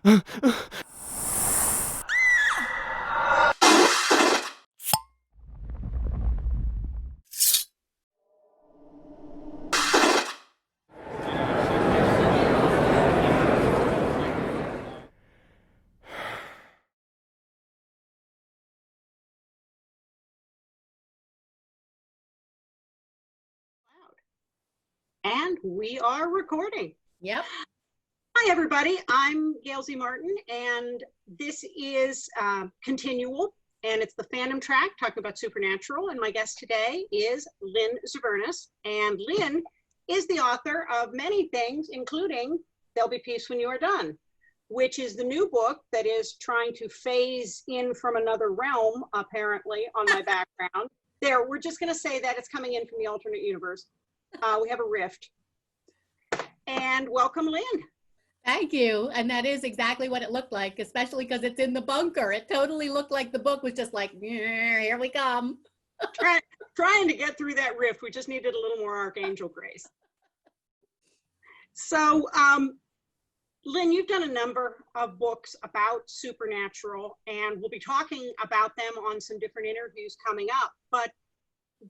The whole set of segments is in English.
And we are recording. Yep. Hi, everybody. I'm Gail Z and this is Continual, and it's the fandom track talking about Supernatural. And my guest today is Lynn Zubernis. And Lynn is the author of many things, including There'll Be Peace When You Are Done, which is the new book that is trying to phase in from another realm, apparently, on my background. There, we're just going to say that it's coming in from the alternate universe. We have a rift. And welcome, Lynn. Thank you. And that is exactly what it looked like, especially because it's in the bunker. It totally looked like the book was just like, here we come. Trying to get through that rift. We just needed a little more Archangel grace. So, Lynn, you've done a number of books about Supernatural, and we'll be talking about them on some different interviews coming up. But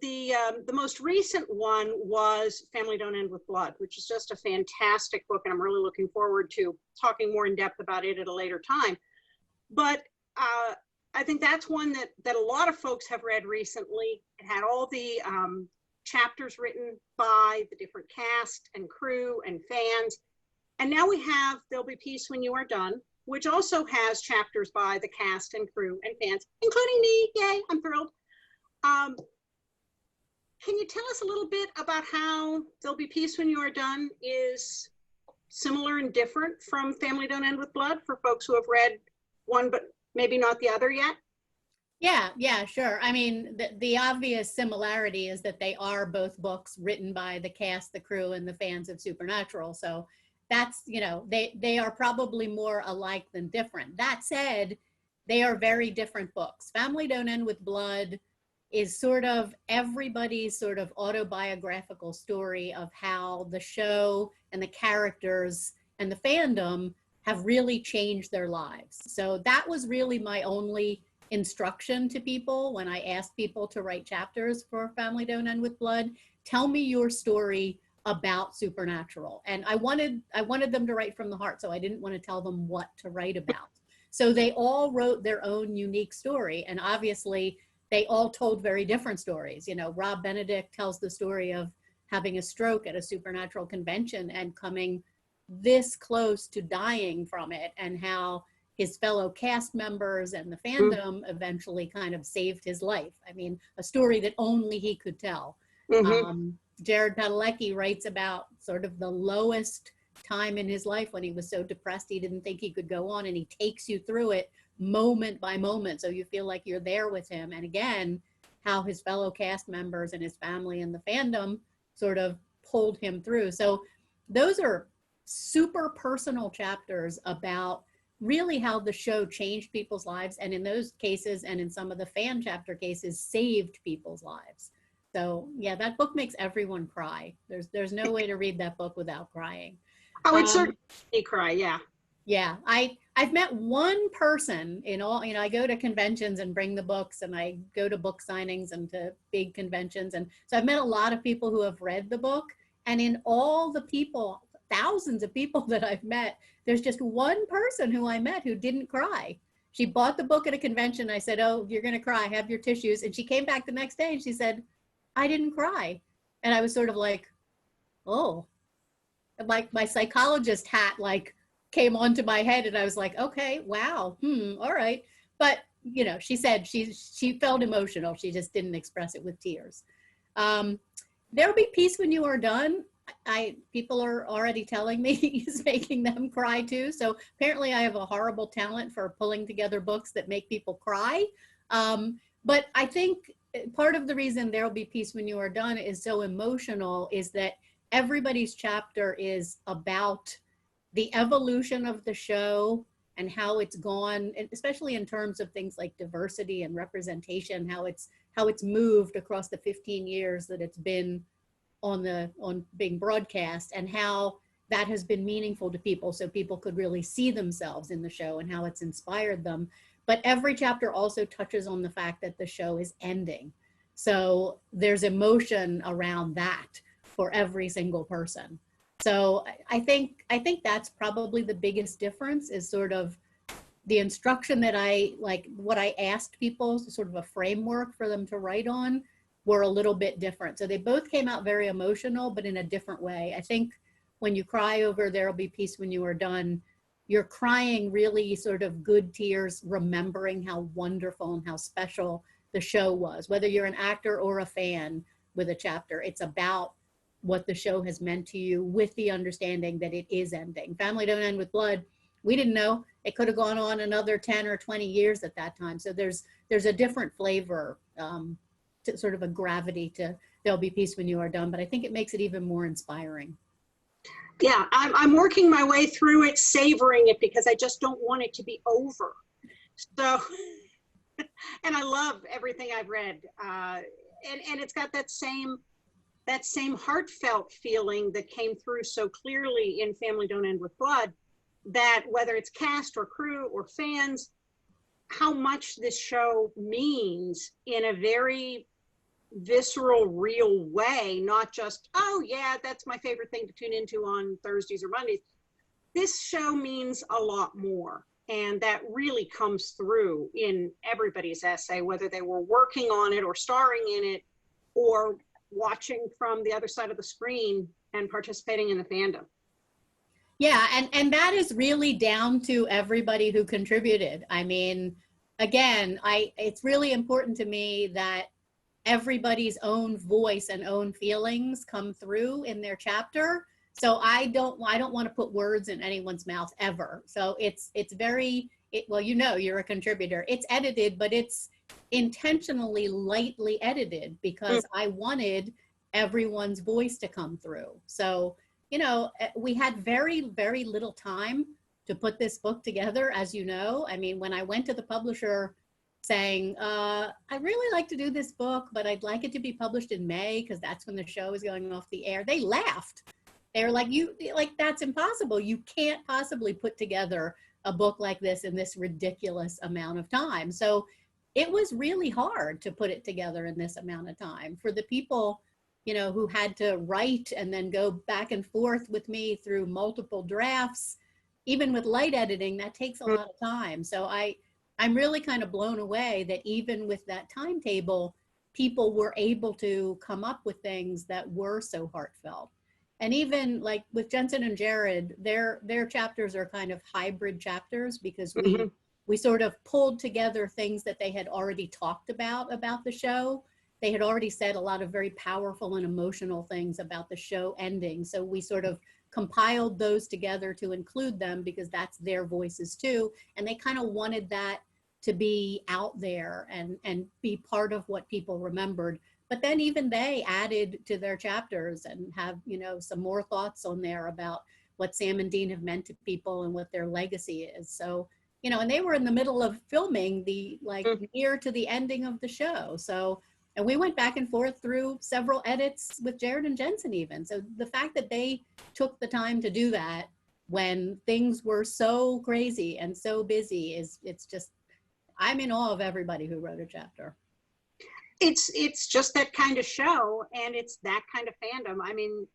the most recent one was Family Don't End with Blood, which is just a fantastic book, and I'm really looking forward to talking more in depth about it at a later time. But I think that's one that a lot of folks have read recently. It had all the chapters written by the different cast and crew and fans. And now we have There'll Be Peace When You Are Done, which also has chapters by the cast and crew and fans, including me. Yay, I'm thrilled. Can you tell us a little bit about how There'll Be Peace When You Are Done is similar and different from Family Don't End with Blood for folks who have read one but maybe not the other yet? Yeah, sure. I mean, the obvious similarity is that they are both books written by the cast, the crew, and the fans of Supernatural. So that's, they are probably more alike than different. That said, they are very different books. Family Don't End with Blood is sort of everybody's sort of autobiographical story of how the show and the characters and the fandom have really changed their lives. So that was really my only instruction to people when I asked people to write chapters for Family Don't End with Blood. Tell me your story about Supernatural. And I wanted them to write from the heart, so I didn't want to tell them what to write about. So they all wrote their own unique story, and obviously they all told very different stories. Rob Benedict tells the story of having a stroke at a Supernatural convention and coming this close to dying from it, and how his fellow cast members and the fandom eventually kind of saved his life. I mean, a story that only he could tell. Jared Padalecki writes about sort of the lowest time in his life when he was so depressed he didn't think he could go on, and he takes you through it moment by moment, so you feel like you're there with him. And again, how his fellow cast members and his family and the fandom sort of pulled him through. So those are super personal chapters about really how the show changed people's lives, and in those cases and in some of the fan chapter cases, saved people's lives. So yeah, that book makes everyone cry. There's no way to read that book without crying. Oh, it certainly made me cry, yeah. Yeah, I've met one person in all, I go to conventions and bring the books, and I go to book signings and to big conventions. And so I've met a lot of people who have read the book, and in all the people, thousands of people that I've met, there's just one person who I met who didn't cry. She bought the book at a convention. I said, oh, you're going to cry, have your tissues. And she came back the next day and she said, I didn't cry. And I was sort of like, oh, like my psychologist hat, came onto my head, and I was like, okay, wow, all right. But she said she felt emotional. She just didn't express it with tears. There'll Be Peace When You Are Done. People are already telling me he's making them cry too. So apparently I have a horrible talent for pulling together books that make people cry. But I think part of the reason There'll Be Peace When You Are Done is so emotional is that everybody's chapter is about the evolution of the show and how it's gone, especially in terms of things like diversity and representation, how it's moved across the 15 years that it's been on being broadcast, and how that has been meaningful to people, so people could really see themselves in the show and how it's inspired them. But every chapter also touches on the fact that the show is ending. So there's emotion around that for every single person. So I think that's probably the biggest difference, is sort of the instruction that I like, what I asked people, sort of a framework for them to write on, were a little bit different. So they both came out very emotional, but in a different way. I think when you cry over There'll Be Peace When You Are Done, you're crying really sort of good tears, remembering how wonderful and how special the show was. Whether you're an actor or a fan with a chapter, it's about what the show has meant to you, with the understanding that it is ending. Family Don't End with Blood, we didn't know. It could have gone on another 10 or 20 years at that time. So there's a different flavor, to sort of a gravity to There'll Be Peace When You Are Done, but I think it makes it even more inspiring. Yeah, I'm working my way through it, savoring it, because I just don't want it to be over. So, and I love everything I've read. And it's got that same heartfelt feeling that came through so clearly in Family Don't End with Blood, that whether it's cast or crew or fans, how much this show means in a very visceral, real way, not just, oh yeah, that's my favorite thing to tune into on Thursdays or Mondays. This show means a lot more. And that really comes through in everybody's essay, whether they were working on it or starring in it or watching from the other side of the screen and participating in the fandom. Yeah, and that is really down to everybody who contributed. I mean, again, it's really important to me that everybody's own voice and own feelings come through in their chapter. So I don't want to put words in anyone's mouth ever. So it's very, well, you know, you're a contributor. It's edited, but it's intentionally lightly edited because I wanted everyone's voice to come through. So, you know, we had very, very little time to put this book together, as you know. I mean, when I went to the publisher saying, I'd really like to do this book, but I'd like it to be published in May because that's when the show is going off the air, they laughed. They were like, that's impossible. You can't possibly put together a book like this in this ridiculous amount of time. So it was really hard to put it together in this amount of time. For the people, you know, who had to write and then go back and forth with me through multiple drafts, even with light editing, that takes a lot of time. So I'm really kind of blown away that even with that timetable, people were able to come up with things that were so heartfelt. And even like with Jensen and Jared, their chapters are kind of hybrid chapters because we sort of pulled together things that they had already talked about the show. They had already said a lot of very powerful and emotional things about the show ending. So we sort of compiled those together to include them because that's their voices too. And they kind of wanted that to be out there and be part of what people remembered. But then even they added to their chapters and have, you know, some more thoughts on there about what Sam and Dean have meant to people and what their legacy is. So, you know, and they were in the middle of filming the, like, near to the ending of the show. So, and we went back and forth through several edits with Jared and Jensen even. So the fact that they took the time to do that when things were so crazy and so busy it's just, I'm in awe of everybody who wrote a chapter. It's just that kind of show, and it's that kind of fandom. I mean,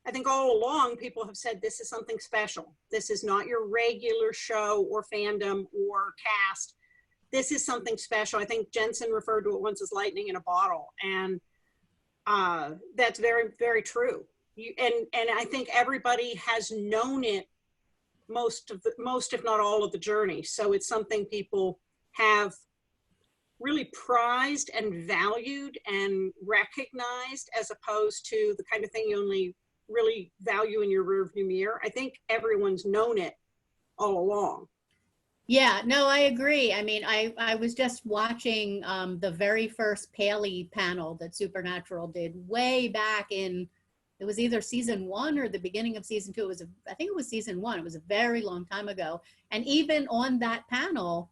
I think all along people have said this is something special. This is not your regular show or fandom or cast. This is something special. I think Jensen referred to it once as lightning in a bottle, and that's very, very true. And I think everybody has known it most if not all of the journey. So it's something people have really prized and valued and recognized, as opposed to the kind of thing you only really value in your rearview mirror. I think everyone's known it all along. Yeah, no, I agree. I mean, I was just watching the very first Paley panel that Supernatural did way back in, it was either season 1 or the beginning of season 2. I think it was season 1. It was a very long time ago. And even on that panel,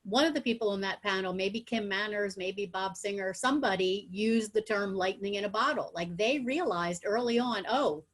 one of the people on that panel, maybe Kim Manners, maybe Bob Singer, somebody used the term lightning in a bottle. Like they realized early on, oh,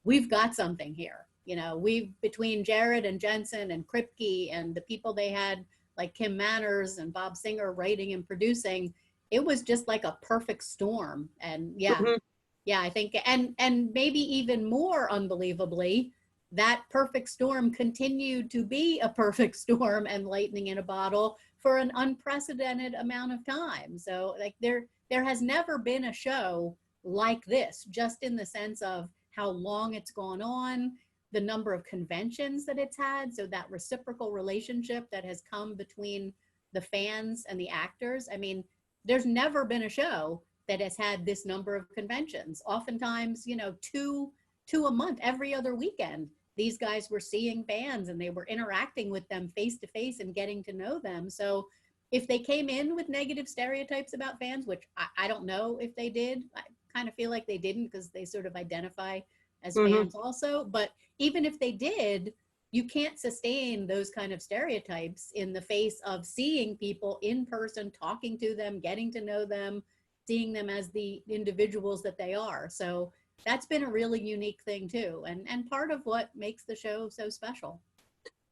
we've got something here. You know, we've, between Jared and Jensen and Kripke and the people they had, like Kim Manners and Bob Singer writing and producing, it was just like a perfect storm. And yeah, Mhm. yeah, I think, and maybe even more unbelievably, that perfect storm continued to be a perfect storm and lightning in a bottle for an unprecedented amount of time. So like there has never been a show like this, just in the sense of how long it's gone on, the number of conventions that it's had, so that reciprocal relationship that has come between the fans and the actors. I mean, there's never been a show that has had this number of conventions. Oftentimes, you know, two a month, every other weekend, these guys were seeing fans and they were interacting with them face to face and getting to know them. So if they came in with negative stereotypes about fans, which I don't know if they did, I kind of feel like they didn't, because they sort of identify as Mhm. fans also. But even if they did, you can't sustain those kind of stereotypes in the face of seeing people in person, talking to them, getting to know them, seeing them as the individuals that they are. So that's been a really unique thing too, and part of what makes the show so special.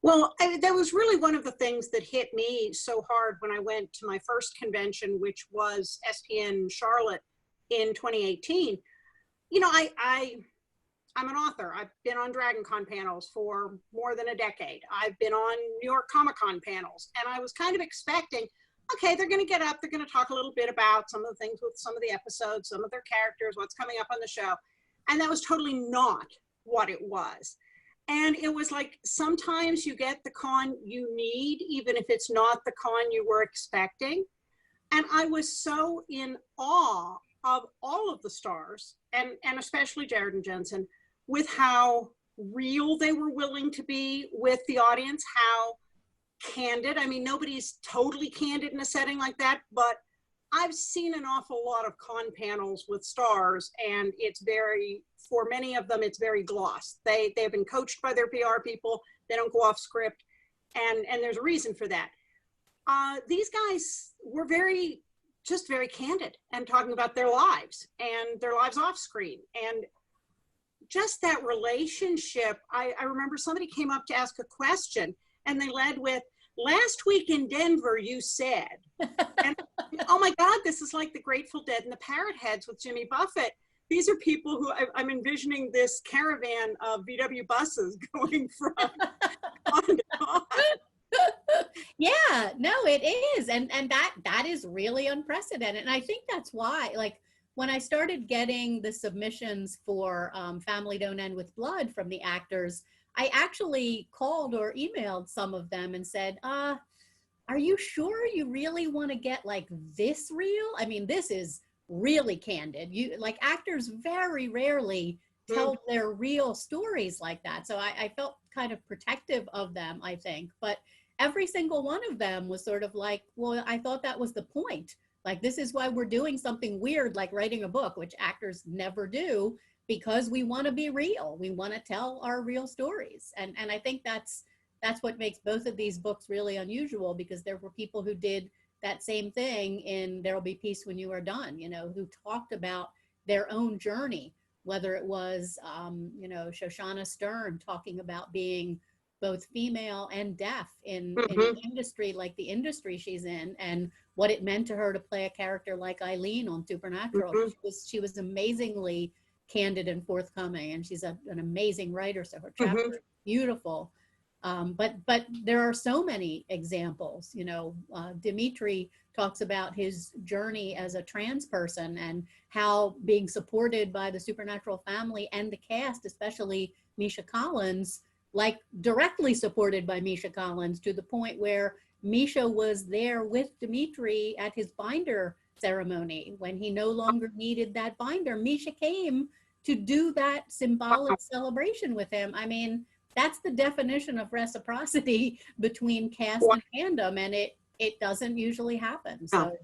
Well, that was really one of the things that hit me so hard when I went to my first convention, which was SPN Charlotte in 2018. You know, I'm an author. I've been on Dragon Con panels for more than a decade. I've been on New York Comic Con panels, and I was kind of expecting, okay, they're going to get up, they're going to talk a little bit about some of the things with some of the episodes, some of their characters, what's coming up on the show. And that was totally not what it was. And it was like, sometimes you get the con you need, even if it's not the con you were expecting. And I was so in awe of all of the stars, and especially Jared and Jensen, with how real they were willing to be with the audience, how candid. I mean, nobody's totally candid in a setting like that, but I've seen an awful lot of con panels with stars, and it's very, for many of them, it's very gloss. They've been coached by their PR people. They don't go off script, and there's a reason for that. These guys were just very candid and talking about their lives and their lives off screen. And just that relationship, I remember somebody came up to ask a question and they led with, "Last week in Denver, you said," and oh my God, this is like the Grateful Dead and the Parrot Heads with Jimmy Buffett. These are people who I'm envisioning this caravan of VW buses going from on to on. Yeah, no, it is. And that is really unprecedented. And I think that's why, like, when I started getting the submissions for Family Don't End with Blood from the actors, I actually called or emailed some of them and said, are you sure you really want to get like this real? I mean, this is really candid. You, like, actors very rarely tell their real stories like that. So I felt kind of protective of them, I think. But every single one of them was sort of like, well, I thought that was the point. Like, this is why we're doing something weird, like writing a book, which actors never do, because we want to be real. We want to tell our real stories. And I think that's what makes both of these books really unusual, because there were people who did that same thing in There'll Be Peace When You Are Done, you know, who talked about their own journey, whether it was, you know, Shoshana Stern talking about being both female and deaf in an industry like the industry she's in, and what it meant to her to play a character like Eileen on Supernatural. She was amazingly candid and forthcoming, and she's an amazing writer, so her chapter is beautiful. But there are so many examples. You know, Dimitri talks about his journey as a trans person and how being supported by the Supernatural family and the cast, especially Misha Collins, like directly supported by Misha Collins, to the point where Misha was there with Dimitri at his binder ceremony. When he no longer needed that binder, Misha came to do that symbolic celebration with him. I mean, that's the definition of reciprocity between cast and fandom, and it doesn't usually happen. So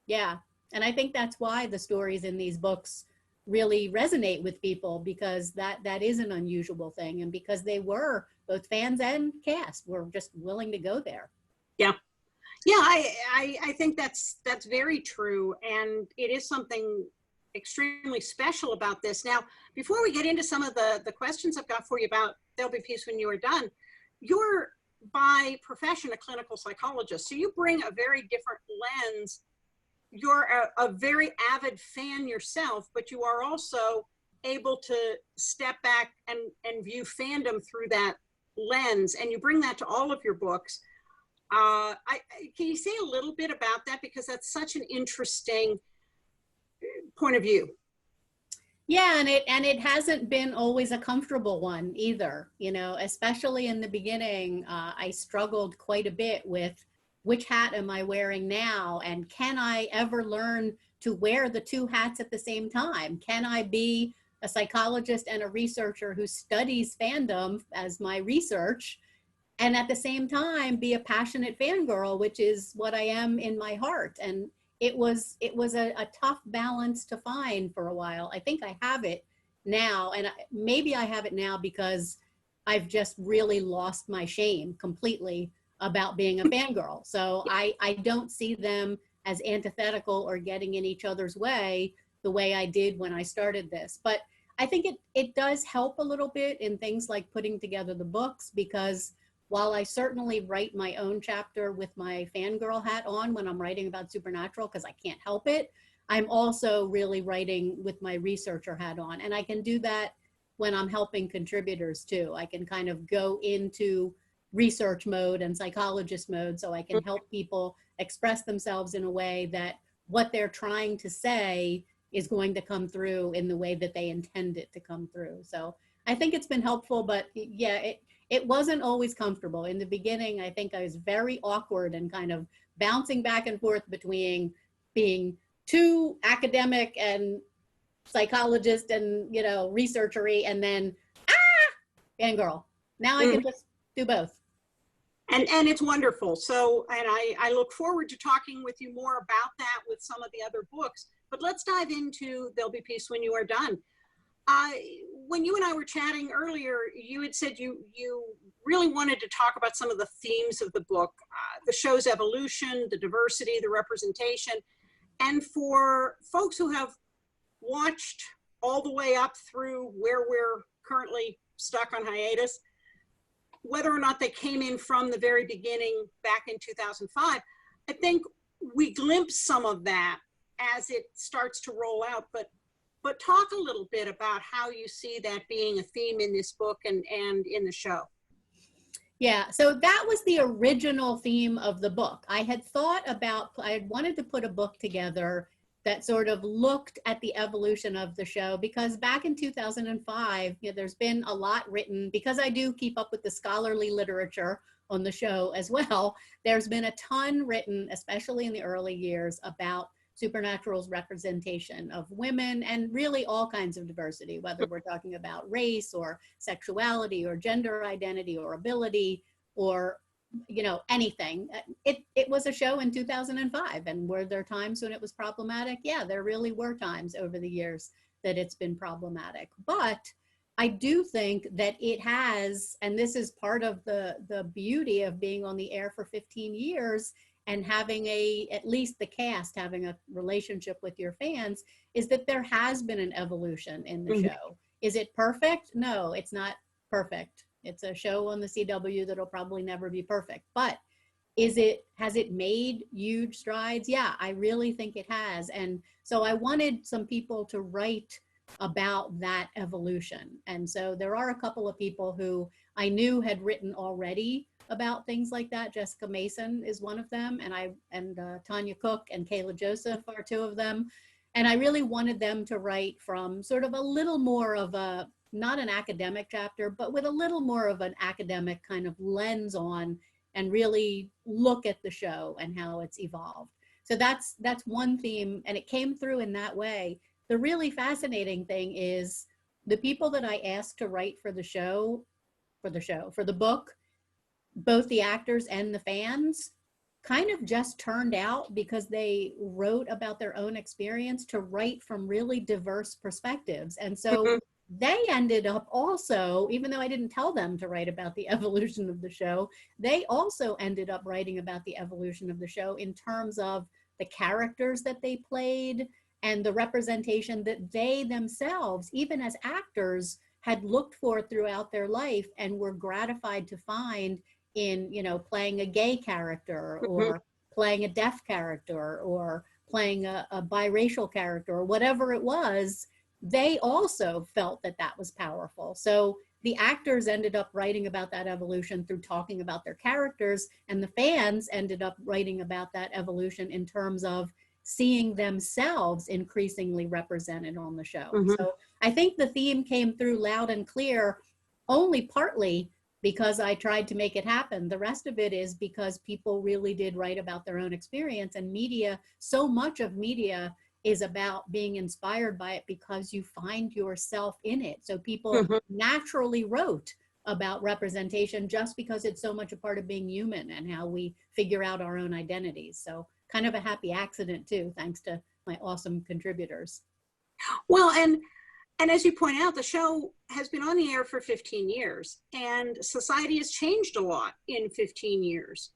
yeah, and I think that's why the stories in these books really resonate with people, because that is an unusual thing, and because they were, both fans and cast were just willing to go there. Yeah. I think that's very true, and it is something extremely special about this. Now, before we get into some of the questions I've got for you about There'll Be Peace When You Are Done, you're by profession a clinical psychologist, so you bring a very different lens. You're a very avid fan yourself, but you are also able to step back and view fandom through that lens, and you bring that to all of your books. Can you say a little bit about that, because that's such an interesting point of view? Yeah, and it hasn't been always a comfortable one either. You know, especially in the beginning, I struggled quite a bit with which hat am I wearing now, and can I ever learn to wear the two hats at the same time? Can I be a psychologist and a researcher who studies fandom as my research, and at the same time be a passionate fangirl, which is what I am in my heart? And it was a tough balance to find for a while. I think I have it now, and maybe I have it now because I've just really lost my shame completely about being a fangirl. So I don't see them as antithetical or getting in each other's way the way I did when I started this. But I think it does help a little bit in things like putting together the books, because while I certainly write my own chapter with my fangirl hat on when I'm writing about Supernatural, because I can't help it, I'm also really writing with my researcher hat on. And I can do that when I'm helping contributors too. I can kind of go into research mode and psychologist mode, so I can help people express themselves in a way that what they're trying to say is going to come through in the way that they intend it to come through. So I think it's been helpful, but yeah, it wasn't always comfortable. In the beginning, I think I was very awkward and kind of bouncing back and forth between being too academic and psychologist and, you know, researchery, and then, fangirl. Now I can just do both. And it's wonderful. So, and I look forward to talking with you more about that with some of the other books, but let's dive into There'll Be Peace When You Are Done. When you and I were chatting earlier, you had said you really wanted to talk about some of the themes of the book, the show's evolution, the diversity, the representation. And for folks who have watched all the way up through where we're currently stuck on hiatus, whether or not they came in from the very beginning back in 2005, I think we glimpse some of that as it starts to roll out. But talk a little bit about how you see that being a theme in this book and in the show. Yeah, so that was the original theme of the book. I had wanted to put a book together that sort of looked at the evolution of the show, because back in 2005, you know, there's been a lot written, because I do keep up with the scholarly literature on the show as well. There's been a ton written, especially in the early years, about Supernatural's representation of women and really all kinds of diversity, whether we're talking about race or sexuality or gender identity or ability or, you know, anything. It was a show in 2005, and were there times when it was problematic? Yeah, there really were times over the years that it's been problematic. But I do think that it has, and this is part of the beauty of being on the air for 15 years and having at least the cast having a relationship with your fans, is that there has been an evolution in the show. Is it perfect? No, it's not perfect. It's a show on the CW that'll probably never be perfect. But has it made huge strides? Yeah, I really think it has. And so I wanted some people to write about that evolution. And so there are a couple of people who I knew had written already about things like that. Jessica Mason is one of them, and Tanya Cook and Kayla Joseph are two of them. And I really wanted them to write from sort of a little more of a, not an academic chapter, but with a little more of an academic kind of lens on, and really look at the show and how it's evolved. So that's one theme, and it came through in that way. The really fascinating thing is the people that I asked to write for the book, both the actors and the fans, kind of just turned out because they wrote about their own experience to write from really diverse perspectives. And so they ended up also, even though I didn't tell them to write about the evolution of the show, they also ended up writing about the evolution of the show in terms of the characters that they played and the representation that they themselves, even as actors, had looked for throughout their life and were gratified to find in, you know, playing a gay character or playing a deaf character or playing a biracial character or whatever it was. They also felt that that was powerful. So the actors ended up writing about that evolution through talking about their characters, and the fans ended up writing about that evolution in terms of seeing themselves increasingly represented on the show. So I think the theme came through loud and clear, only partly because I tried to make it happen. The rest of it is because people really did write about their own experience, and media, so much of media is about being inspired by it because you find yourself in it. So people naturally wrote about representation just because it's so much a part of being human and how we figure out our own identities. So kind of a happy accident too, thanks to my awesome contributors. Well, and as you point out, the show has been on the air for 15 years, and society has changed a lot in 15 years.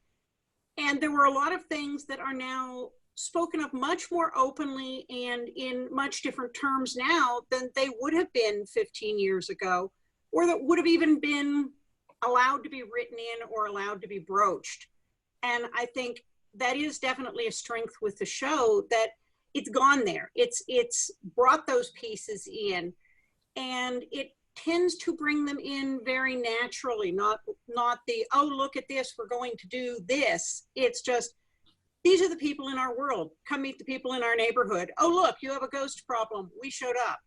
And there were a lot of things that are now spoken of much more openly and in much different terms now than they would have been 15 years ago, or that would have even been allowed to be written in or allowed to be broached. And I think that is definitely a strength with the show, that it's gone there. It's brought those pieces in, and it tends to bring them in very naturally, not the, oh, look at this, we're going to do this. It's just, these are the people in our world. Come meet the people in our neighborhood. Oh, look, you have a ghost problem. We showed up.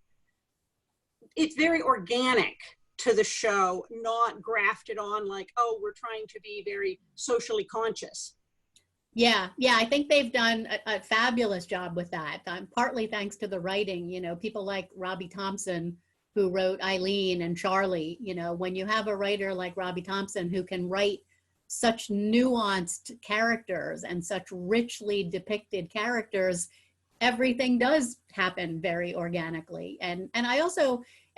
It's very organic to the show, not grafted on like, oh, we're trying to be very socially conscious. Yeah, I think they've done a fabulous job with that. Partly thanks to the writing, you know, people like Robbie Thompson, who wrote Eileen and Charlie. You know, when you have a writer like Robbie Thompson who can write such nuanced characters and such richly depicted characters, everything does happen very organically. And I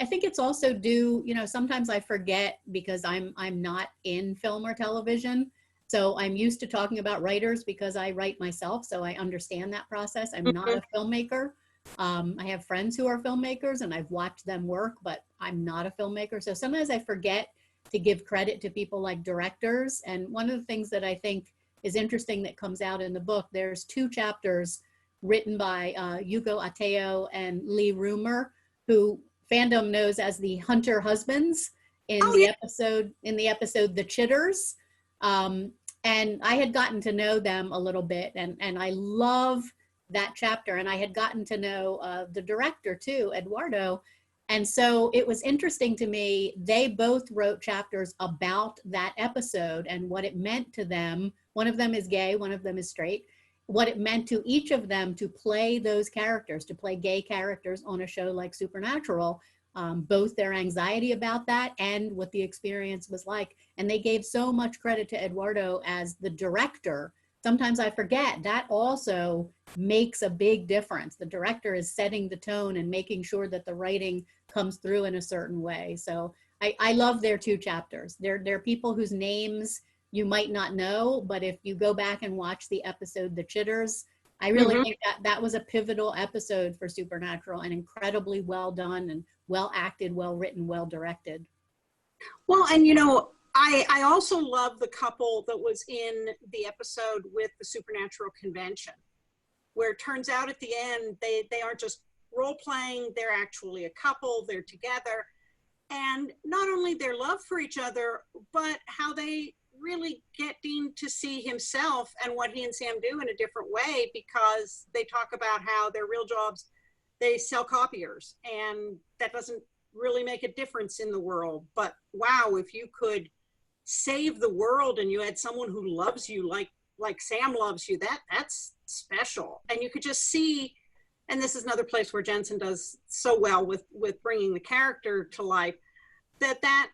think it's also due, you know, sometimes I forget because I'm not in film or television. So I'm used to talking about writers because I write myself, so I understand that process. I'm not a filmmaker. I have friends who are filmmakers and I've watched them work, but I'm not a filmmaker. So sometimes I forget to give credit to people like directors. And one of the things that I think is interesting that comes out in the book, there's 2 chapters written by Hugo Ateo and Lee Rumer, who fandom knows as the Hunter husbands in the episode The Chitters. And I had gotten to know them a little bit, and I love that chapter. And I had gotten to know the director too, Eduardo. And so it was interesting to me, they both wrote chapters about that episode and what it meant to them. One of them is gay, one of them is straight. What it meant to each of them to play those characters, to play gay characters on a show like Supernatural, both their anxiety about that and what the experience was like. And they gave so much credit to Eduardo as the director. Sometimes I forget that also makes a big difference. The director is setting the tone and making sure that the writing comes through in a certain way. So I love their 2 chapters. They're people whose names you might not know, but if you go back and watch the episode The Chitters, I really think that was a pivotal episode for Supernatural, and incredibly well done and well acted, well written, well directed. Well, and you know, I also love the couple that was in the episode with the Supernatural convention, where it turns out at the end, they aren't just role playing, they're actually a couple, they're together. And not only their love for each other, but how they really get Dean to see himself and what he and Sam do in a different way, because they talk about how their real jobs, they sell copiers, and that doesn't really make a difference in the world. But wow, if you could save the world and you had someone who loves you like Sam loves you, that's special. And you could just see, and this is another place where Jensen does so well with bringing the character to life, that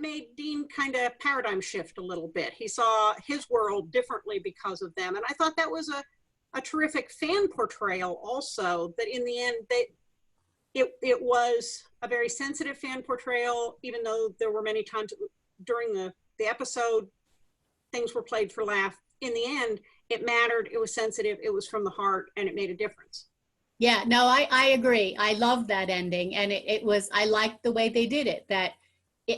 made Dean kind of paradigm shift a little bit. He saw his world differently because of them. And I thought that was a terrific fan portrayal also, that in the end, it was a very sensitive fan portrayal, even though there were many times during the episode, things were played for laugh. In the end, it mattered, it was sensitive, it was from the heart, and it made a difference. Yeah, no, I agree. I love that ending. And it was, I liked the way they did it, that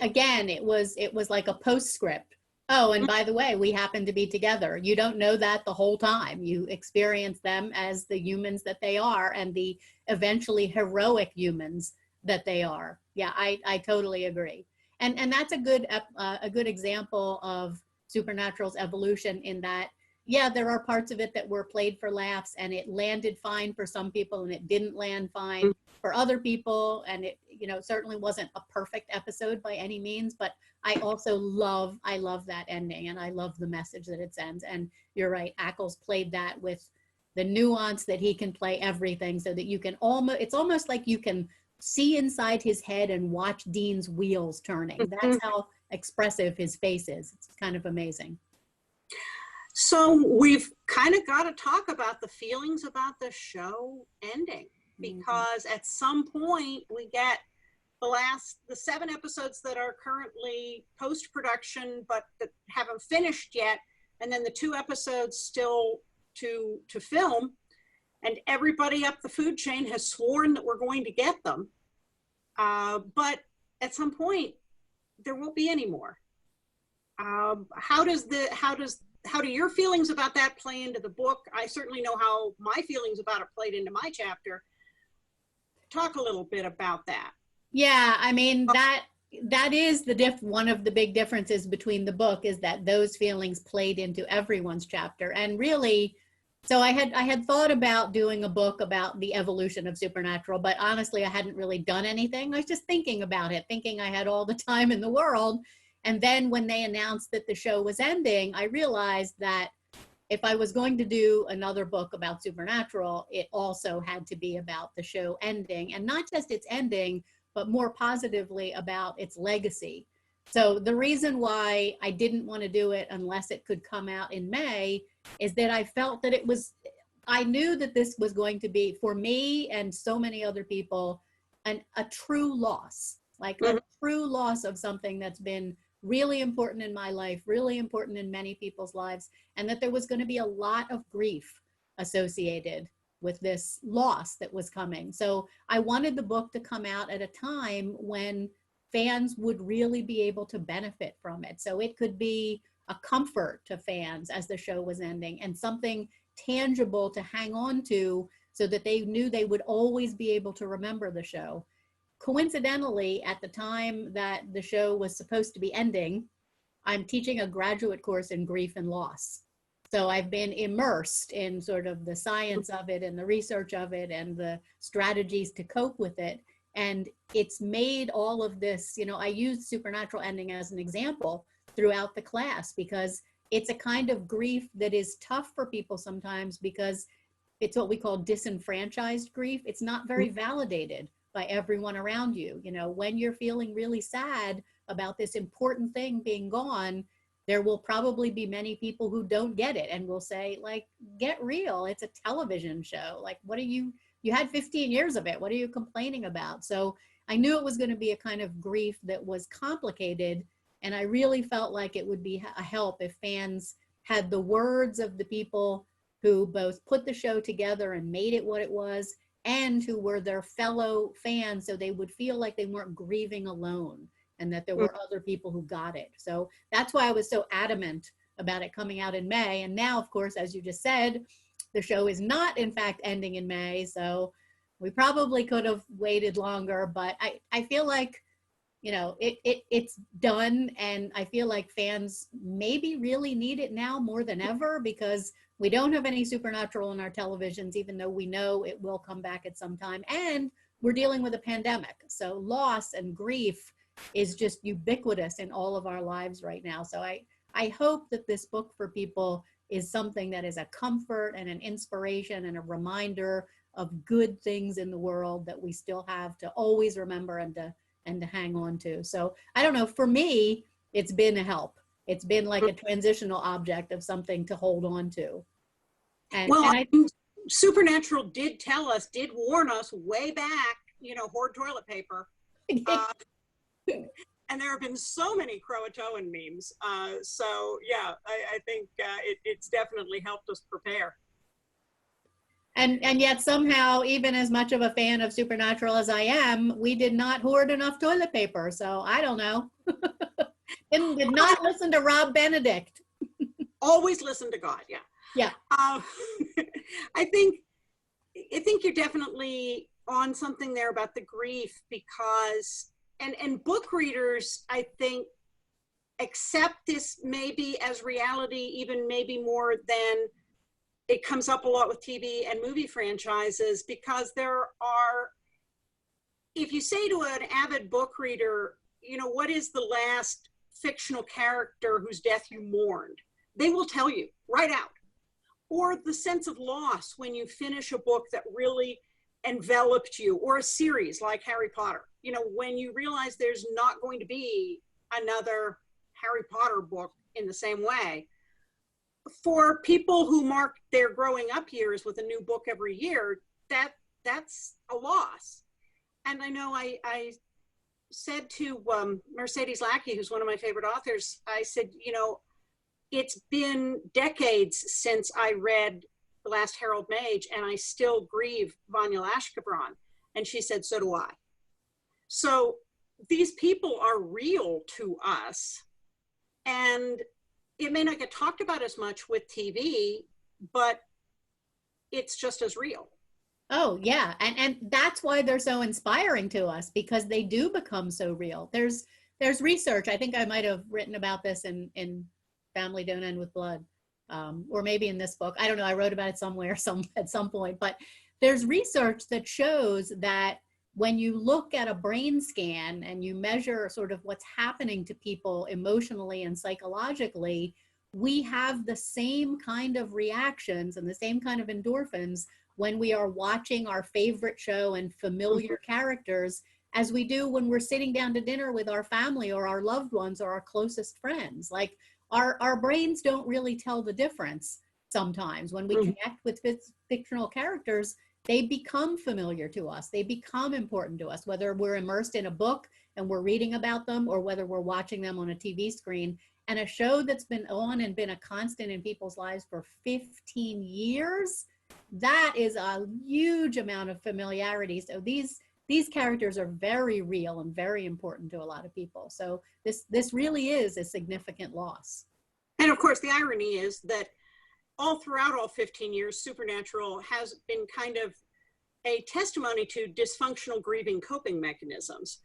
again, it was like a postscript. Oh, and by the way, we happen to be together. You don't know that the whole time. You experience them as the humans that they are and the eventually heroic humans that they are. Yeah, I totally agree. And that's a good example of Supernatural's evolution in that, yeah, there are parts of it that were played for laughs and it landed fine for some people and it didn't land fine for other people. And it, you know, certainly wasn't a perfect episode by any means, but I love that ending and I love the message that it sends. And you're right, Ackles played that with the nuance that he can play everything so that you can it's almost like you can see inside his head and watch Dean's wheels turning. That's how expressive his face is. It's kind of amazing. So we've kind of got to talk about the feelings about the show ending, because at some point we get the 7 episodes that are currently post-production but that haven't finished yet, and then the 2 episodes still to film, and everybody up the food chain has sworn that we're going to get them, but at some point there won't be any more. How do your feelings about that play into the book? I certainly know how my feelings about it played into my chapter. Talk a little bit about that. Yeah, I mean, that is one of the big differences between the book, is that those feelings played into everyone's chapter. And really, so I had thought about doing a book about the evolution of Supernatural, but honestly, I hadn't really done anything. I was just thinking about it, thinking I had all the time in the world. And then when they announced that the show was ending, I realized that if I was going to do another book about Supernatural, it also had to be about the show ending, and not just its ending, but more positively about its legacy. So the reason why I didn't want to do it unless it could come out in May is that I felt that I knew that this was going to be, for me and so many other people, a true loss, like a true loss of something that's been really important in my life, really important in many people's lives, and that there was going to be a lot of grief associated with this loss that was coming. So I wanted the book to come out at a time when fans would really be able to benefit from it. So it could be a comfort to fans as the show was ending, and something tangible to hang on to so that they knew they would always be able to remember the show. Coincidentally, at the time that the show was supposed to be ending, I'm teaching a graduate course in grief and loss. So I've been immersed in sort of the science of it and the research of it and the strategies to cope with it. And it's made all of this, you know, I used Supernatural ending as an example throughout the class because it's a kind of grief that is tough for people sometimes because it's what we call disenfranchised grief. It's not very validated by everyone around you. You know, when you're feeling really sad about this important thing being gone, there will probably be many people who don't get it and will say, like, get real. It's a television show. Like, what are you had 15 years of it. What are you complaining about? So I knew it was going to be a kind of grief that was complicated. And I really felt like it would be a help if fans had the words of the people who both put the show together and made it what it was, and who were their fellow fans, so they would feel like they weren't grieving alone and that there were other people who got it. So that's why I was so adamant about it coming out in May. And now, of course, as you just said, the show is not, in fact, ending in May. So we probably could have waited longer, but I feel like, you know, it's done. And I feel like fans maybe really need it now more than ever, because we don't have any Supernatural on our televisions, even though we know it will come back at some time. And we're dealing with a pandemic. So loss and grief is just ubiquitous in all of our lives right now. So I hope that this book for people is something that is a comfort and an inspiration and a reminder of good things in the world that we still have to always remember and to hang on to. So I don't know, for me, it's been a help. It's been like a transitional object of something to hold on to. And Supernatural did warn us way back, you know, hoard toilet paper. And there have been so many Croatoan memes. So yeah, I think it's definitely helped us prepare. And yet somehow, even as much of a fan of Supernatural as I am, we did not hoard enough toilet paper. So I don't know. Did not listen to Rob Benedict. Always listen to God. Yeah. Yeah. I think you're definitely on something there about the grief, because and book readers, I think, accept this maybe as reality, even maybe more than it comes up a lot with TV and movie franchises, because there are, if you say to an avid book reader, you know, what is the last fictional character whose death you mourned? They will tell you right out. Or the sense of loss when you finish a book that really enveloped you, or a series like Harry Potter. You know, when you realize there's not going to be another Harry Potter book in the same way. For people who mark their growing up years with a new book every year, that's a loss. And I know I said to Mercedes Lackey, who's one of my favorite authors, I said, you know, it's been decades since I read The Last Herald Mage, and I still grieve Vanya Lashkabran. And she said, so do I. So these people are real to us, and it may not get talked about as much with TV, but it's just as real. Oh yeah, and that's why they're so inspiring to us, because they do become so real. There's research. I think I might have written about this in Family Don't End with Blood, or maybe in this book. I don't know. I wrote about it somewhere, at some point. But there's research that shows that when you look at a brain scan and you measure sort of what's happening to people emotionally and psychologically, we have the same kind of reactions and the same kind of endorphins when we are watching our favorite show and familiar characters as we do when we're sitting down to dinner with our family or our loved ones or our closest friends. Like our brains don't really tell the difference sometimes. When we connect with fictional characters, they become familiar to us. They become important to us, whether we're immersed in a book and we're reading about them, or whether we're watching them on a TV screen. And a show that's been on and been a constant in people's lives for 15 years, that is a huge amount of familiarity. So these characters are very real and very important to a lot of people. So this really is a significant loss. And of course, the irony is that all throughout all 15 years, Supernatural has been kind of a testimony to dysfunctional grieving coping mechanisms.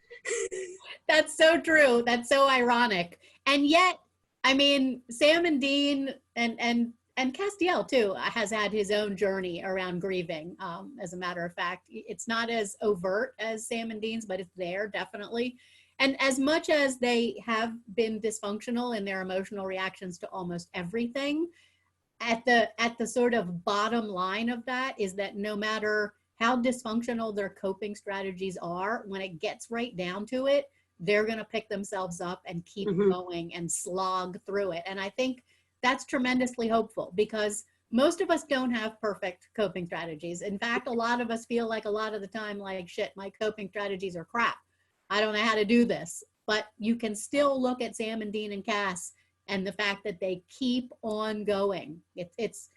That's so true. That's so ironic. And yet, I mean, Sam and Dean and Castiel too has had his own journey around grieving. As a matter of fact, it's not as overt as Sam and Dean's, but it's there definitely. And as much as they have been dysfunctional in their emotional reactions to almost everything, at the sort of bottom line of that is that no matter how dysfunctional their coping strategies are, when it gets right down to it, they're going to pick themselves up and keep going and slog through it. And I think that's tremendously hopeful, because most of us don't have perfect coping strategies. In fact, a lot of us feel like a lot of the time, like, shit, my coping strategies are crap. I don't know how to do this. But you can still look at Sam and Dean and Cass and the fact that they keep on going. It's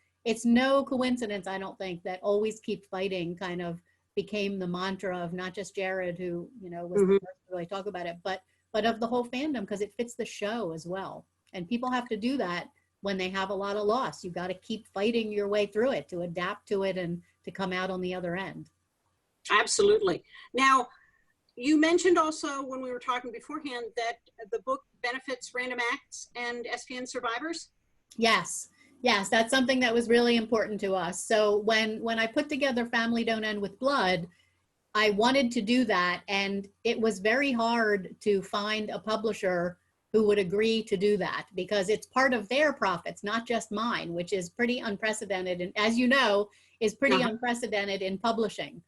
no coincidence, I don't think, that always keep fighting kind of became the mantra of not just Jared, who, you know, was the first to really talk about it, but of the whole fandom, because it fits the show as well. And people have to do that when they have a lot of loss. You got to keep fighting your way through it to adapt to it and to come out on the other end. Absolutely. Now, you mentioned also when we were talking beforehand that the book benefits random acts and SDN survivors. Yes. Yes, that's something that was really important to us. So when I put together Family Don't End with Blood, I wanted to do that. And it was very hard to find a publisher who would agree to do that, because it's part of their profits, not just mine, which is pretty unprecedented. And as you know, is pretty unprecedented in publishing.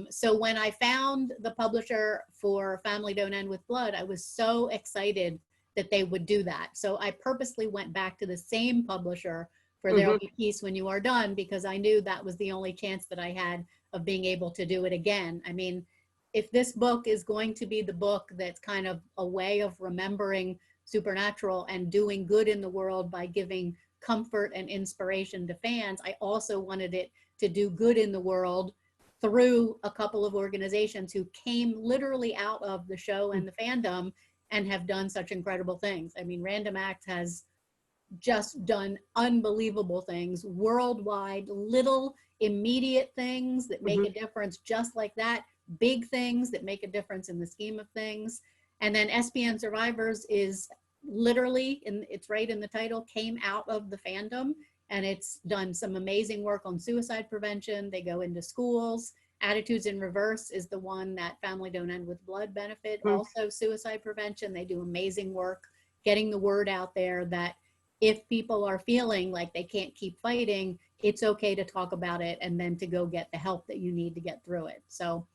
So when I found the publisher for Family Don't End with Blood, I was so excited that they would do that. So I purposely went back to the same publisher for There'll Be Peace When You Are Done, because I knew that was the only chance that I had of being able to do it again. I mean, if this book is going to be the book that's kind of a way of remembering Supernatural and doing good in the world by giving comfort and inspiration to fans, I also wanted it to do good in the world through a couple of organizations who came literally out of the show and the fandom and have done such incredible things. I mean, Random Acts has just done unbelievable things worldwide, little immediate things that make a difference just like that, big things that make a difference in the scheme of things. And then SPN Survivors is literally, it's right in the title, came out of the fandom, and it's done some amazing work on suicide prevention. They go into schools. Attitudes in Reverse is the one that Family Don't End with Blood benefit, also suicide prevention. They do amazing work getting the word out there that if people are feeling like they can't keep fighting, it's okay to talk about it and then to go get the help that you need to get through it. So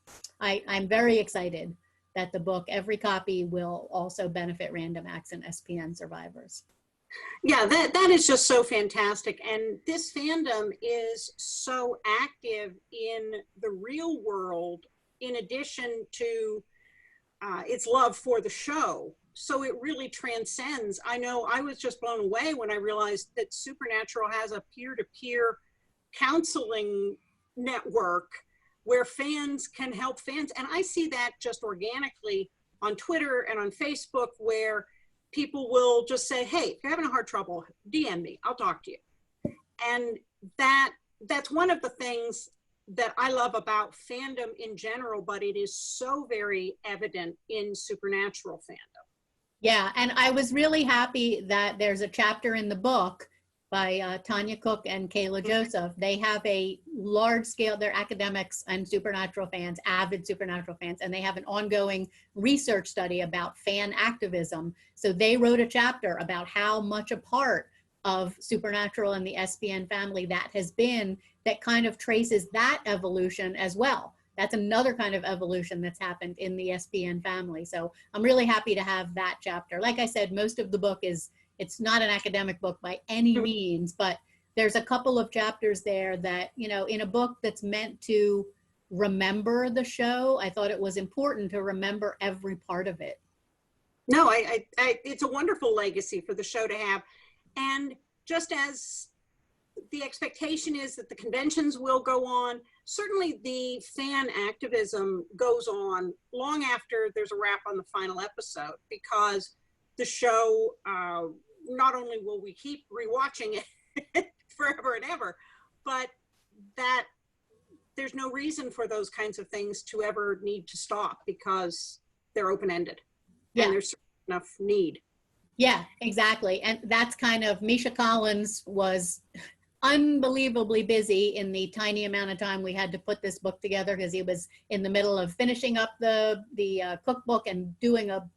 I'm very excited that the book, every copy, will also benefit Random Acts and SPN Survivors. Yeah, that is just so fantastic. And this fandom is so active in the real world, in addition to its love for the show. So it really transcends. I know I was just blown away when I realized that Supernatural has a peer-to-peer counseling network where fans can help fans. And I see that just organically on Twitter and on Facebook, where people will just say, hey, if you're having a hard trouble, DM me, I'll talk to you. And that's one of the things that I love about fandom in general, but it is so very evident in Supernatural fandom. Yeah, and I was really happy that there's a chapter in the book by Tanya Cook and Kayla Joseph. They have a large scale, they're academics and Supernatural fans, avid Supernatural fans, and they have an ongoing research study about fan activism. So they wrote a chapter about how much a part of Supernatural and the SPN family that has been, that kind of traces that evolution as well. That's another kind of evolution that's happened in the SPN family. So I'm really happy to have that chapter. Like I said, most of the book is, it's not an academic book by any means, but there's a couple of chapters there that, you know, in a book that's meant to remember the show, I thought it was important to remember every part of it. No, it's a wonderful legacy for the show to have. And just as the expectation is that the conventions will go on, certainly the fan activism goes on long after there's a wrap on the final episode, because the show, not only will we keep rewatching it forever and ever, but that there's no reason for those kinds of things to ever need to stop, because they're open-ended. Yeah. And there's enough need. Yeah, exactly. And that's kind of, Misha Collins was unbelievably busy in the tiny amount of time we had to put this book together, because he was in the middle of finishing up the cookbook and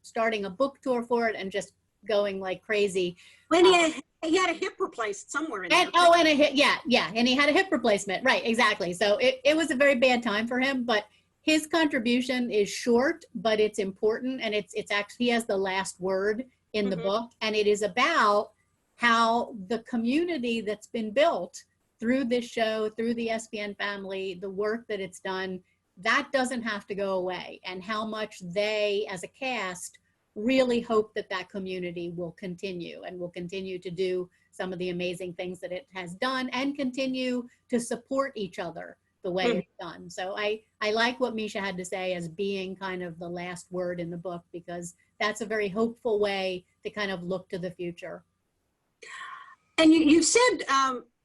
starting a book tour for it, and just going like crazy. When he had a hip replaced somewhere in there. And a hip, yeah, and he had a hip replacement, right? Exactly. So it was a very bad time for him, but his contribution is short, but it's important, and it's actually, he has the last word in the book, and it is about how the community that's been built through this show, through the SPN family, the work that it's done, that doesn't have to go away, and how much they, as a cast, really hope that that community will continue and will continue to do some of the amazing things that it has done, and continue to support each other the way it's done. So I like what Misha had to say as being kind of the last word in the book, because that's a very hopeful way to kind of look to the future. And you said,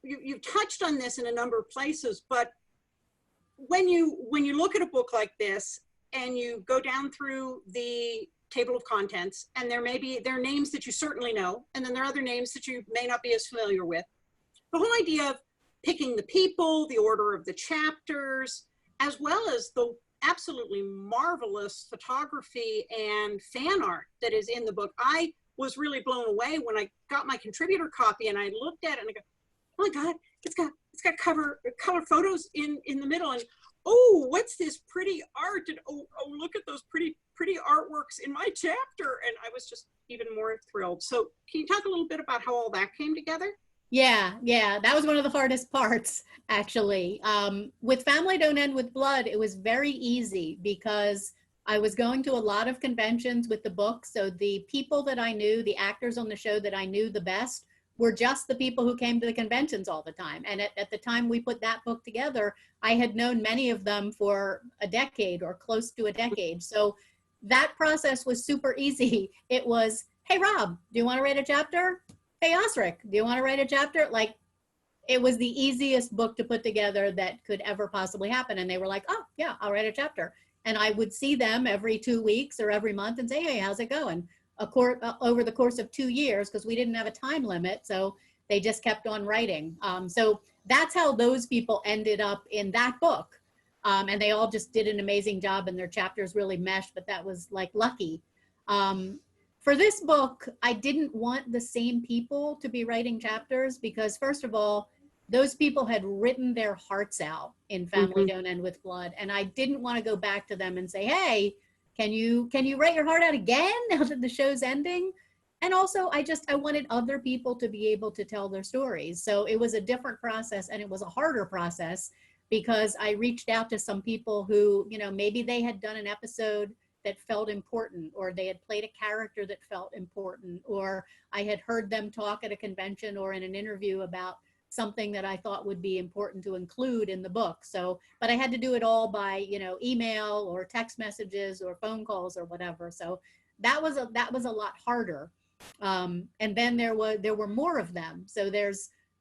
you've touched on this in a number of places, but when you look at a book like this and you go down through the table of contents, and there are names that you certainly know, and then there are other names that you may not be as familiar with. The whole idea of picking the people, the order of the chapters, as well as the absolutely marvelous photography and fan art that is in the book. I was really blown away when I got my contributor copy and I looked at it and I go, oh my God, it's got color photos in the middle, and oh, what's this pretty art, and oh look at those pretty artworks in my chapter. And I was just even more thrilled. So can you talk a little bit about how all that came together? Yeah, that was one of the hardest parts, actually. With Family Don't End with Blood, it was very easy because I was going to a lot of conventions with the book. So the people that I knew, the actors on the show that I knew the best, were just the people who came to the conventions all the time. And at the time we put that book together, I had known many of them for a decade or close to a decade. So that process was super easy. It was, hey, Rob, do you want to write a chapter? Hey, Osric, do you want to write a chapter? Like, it was the easiest book to put together that could ever possibly happen. And they were like, oh, yeah, I'll write a chapter. And I would see them every 2 weeks or every month and say, hey, how's it going? Over the course of 2 years, because we didn't have a time limit, so they just kept on writing. So that's how those people ended up in that book. And they all just did an amazing job, and their chapters really meshed, but that was like lucky. For this book, I didn't want the same people to be writing chapters because, first of all, those people had written their hearts out in Family Don't End with Blood. And I didn't want to go back to them and say, hey, can you write your heart out again now that the show's ending? And also, I wanted other people to be able to tell their stories. So it was a different process, and it was a harder process because I reached out to some people who, you know, maybe they had done an episode that felt important, or they had played a character that felt important, or I had heard them talk at a convention or in an interview about something that I thought would be important to include in the book. So, but I had to do it all by, you know, email or text messages or phone calls or whatever. So that was a lot harder. And then there were more of them. So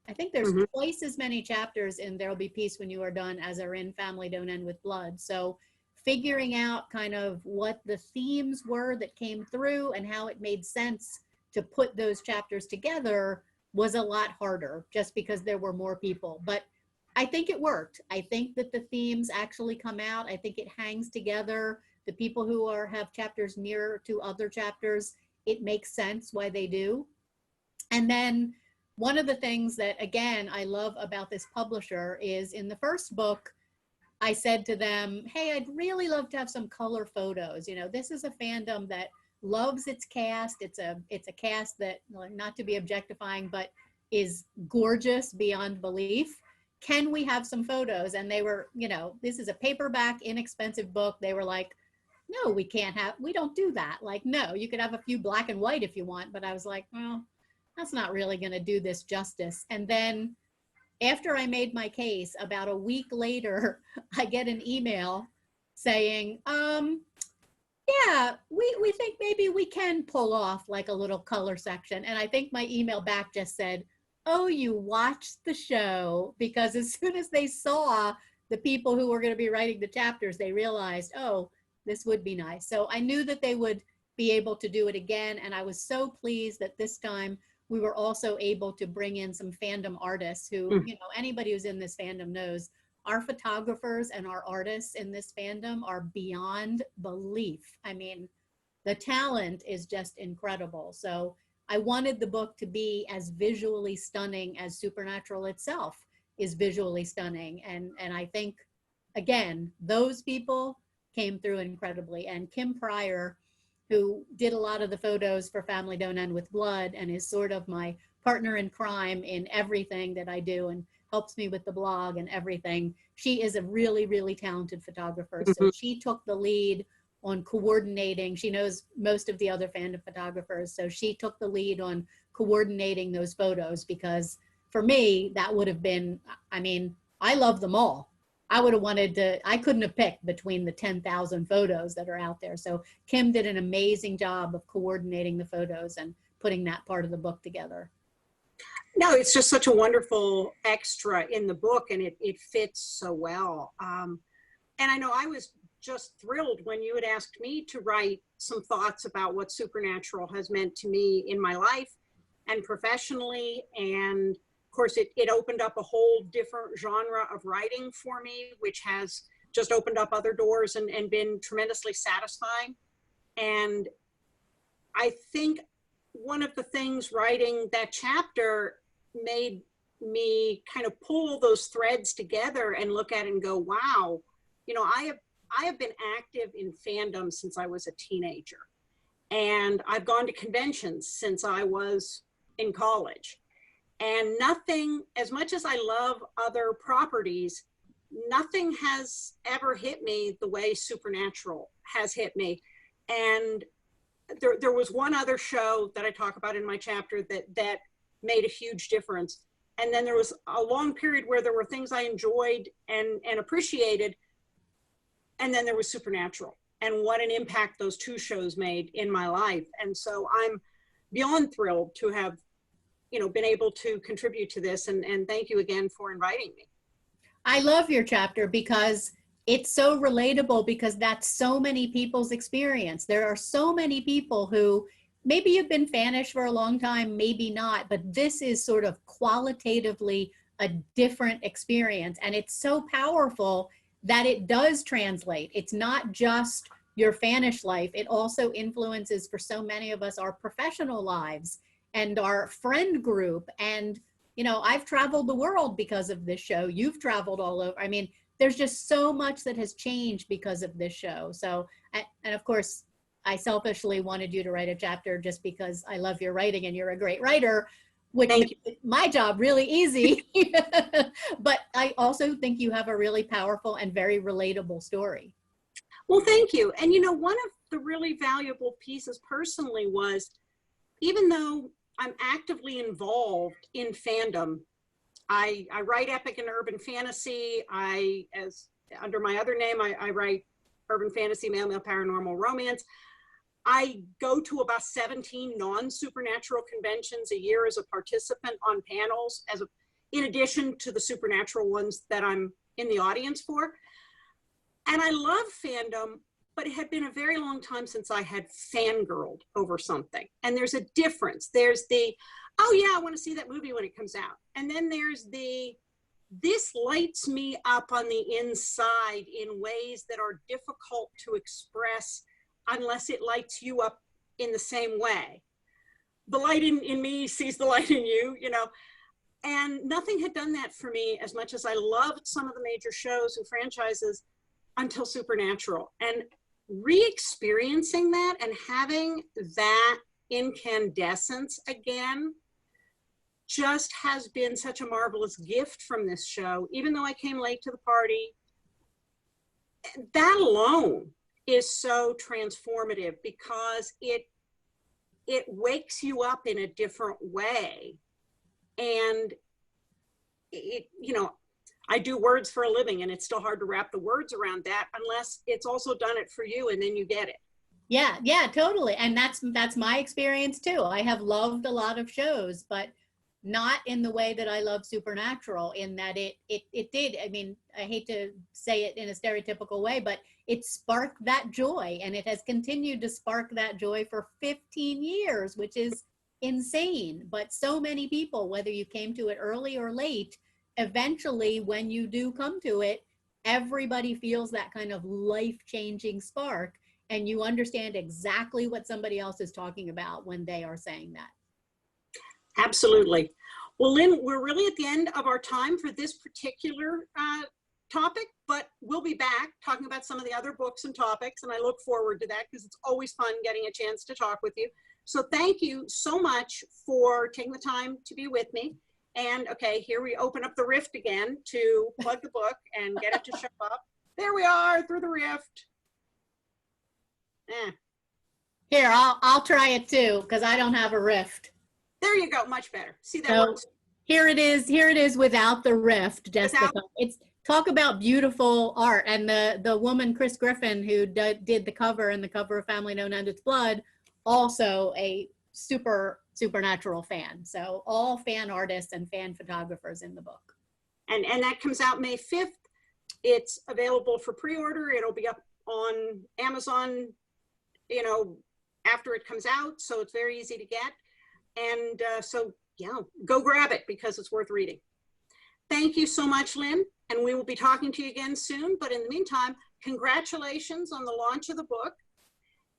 I think there's twice as many chapters in There'll Be Peace When You Are Done as are in Family Don't End with Blood. So figuring out kind of what the themes were that came through and how it made sense to put those chapters together was a lot harder just because there were more people. But I think it worked. I think that the themes actually come out. I think it hangs together. The people who have chapters near to other chapters, it makes sense why they do. And then one of the things that, again, I love about this publisher is in the first book, I said to them, hey, I'd really love to have some color photos. You know, this is a fandom that loves its cast. It's a cast that, not to be objectifying, but is gorgeous beyond belief. Can we have some photos? And they were, you know, this is a paperback, inexpensive book. They were like, no, we don't do that. Like, no, you could have a few black and white if you want. But I was like, well, that's not really going to do this justice. And then after I made my case, about a week later, I get an email saying, yeah, we think maybe we can pull off like a little color section. And I think my email back just said, oh, you watched the show, because as soon as they saw the people who were going to be writing the chapters, they realized, oh, this would be nice. So I knew that they would be able to do it again. And I was so pleased that this time we were also able to bring in some fandom artists who, you know, anybody who's in this fandom knows our photographers and our artists in this fandom are beyond belief. I mean, the talent is just incredible. So I wanted the book to be as visually stunning as Supernatural itself is visually stunning. And I think, again, those people came through incredibly. And Kim Pryor, who did a lot of the photos for Family Don't End with Blood and is sort of my partner in crime in everything that I do and helps me with the blog and everything. She is a really, really talented photographer. So she took the lead on coordinating. She knows most of the other fandom photographers. So she took the lead on coordinating those photos, because for me, that would have been, I mean, I love them all. I would have wanted to, I couldn't have picked between the 10,000 photos that are out there. So Kim did an amazing job of coordinating the photos and putting that part of the book together. No, it's just such a wonderful extra in the book, and it fits so well. And I know I was just thrilled when you had asked me to write some thoughts about what Supernatural has meant to me in my life and professionally. And of course, it opened up a whole different genre of writing for me, which has just opened up other doors and been tremendously satisfying. And I think one of the things writing that chapter made me kind of pull those threads together and look at it and go, wow, you know, I have been active in fandom since I was a teenager. And I've gone to conventions since I was in college. And nothing, as much as I love other properties, nothing has ever hit me the way Supernatural has hit me. And there was one other show that I talk about in my chapter that made a huge difference. And then there was a long period where there were things I enjoyed and appreciated. And then there was Supernatural, and what an impact those two shows made in my life. And so I'm beyond thrilled to have, been able to contribute to this. And thank you again for inviting me. I love your chapter because it's so relatable, because that's so many people's experience. There are so many people who maybe you've been fanish for a long time, maybe not, but this is sort of qualitatively a different experience. And it's so powerful that it does translate. It's not just your fanish life. It also influences, for so many of us, our professional lives and our friend group. And, I've traveled the world because of this show. You've traveled all over. I mean, there's just so much that has changed because of this show. So, and of course, I selfishly wanted you to write a chapter just because I love your writing and you're a great writer, which makes my job really easy. But I also think you have a really powerful and very relatable story. Well, thank you. And one of the really valuable pieces personally was, even though I'm actively involved in fandom, I write epic and urban fantasy. Under my other name, I write urban fantasy, male paranormal romance. I go to about 17 non-supernatural conventions a year as a participant on panels, in addition to the supernatural ones that I'm in the audience for. And I love fandom, but it had been a very long time since I had fangirled over something. And there's a difference. There's the, oh yeah, I want to see that movie when it comes out. And then there's this lights me up on the inside in ways that are difficult to express unless it lights you up in the same way. The light in me sees the light in you, and nothing had done that for me as much as I loved some of the major shows and franchises until Supernatural. And re-experiencing that and having that incandescence again just has been such a marvelous gift from this show. Even though I came late to the party, that alone is so transformative, because it wakes you up in a different way. And I do words for a living, and it's still hard to wrap the words around that unless it's also done it for you, and then you get it. Yeah, totally. And that's my experience too. I have loved a lot of shows, but not in the way that I love Supernatural, in that it did. I mean, I hate to say it in a stereotypical way, but it sparked that joy, and it has continued to spark that joy for 15 years, which is insane. But so many people, whether you came to it early or late, eventually when you do come to it, everybody feels that kind of life-changing spark, and you understand exactly what somebody else is talking about when they are saying that. Absolutely. Well, Lynn, we're really at the end of our time for this particular topic, but we'll be back talking about some of the other books and topics, and I look forward to that because it's always fun getting a chance to talk with you. So thank you so much for taking the time to be with me. And okay, here we open up the rift again to plug the book and get it to show up. There we are, through the rift. Here, I'll try it too, because I don't have a rift. There you go, much better. See, that works. Here it is without the rift, Jessica. It's talk about beautiful art. And the woman, Chris Griffin, who did the cover and the cover of Family Known and Its Blood, also a supernatural fan. So all fan artists and fan photographers in the book. And that comes out May 5th. It's available for pre-order. It'll be up on Amazon, after it comes out. So it's very easy to get. And so, yeah, go grab it because it's worth reading. Thank you so much, Lynn. And we will be talking to you again soon. But in the meantime, congratulations on the launch of the book.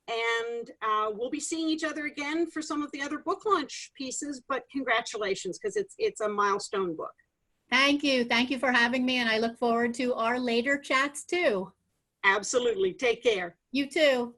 And we'll be seeing each other again for some of the other book launch pieces, but congratulations, because it's a milestone book. Thank you. Thank you for having me. And I look forward to our later chats too. Absolutely. Take care. You too.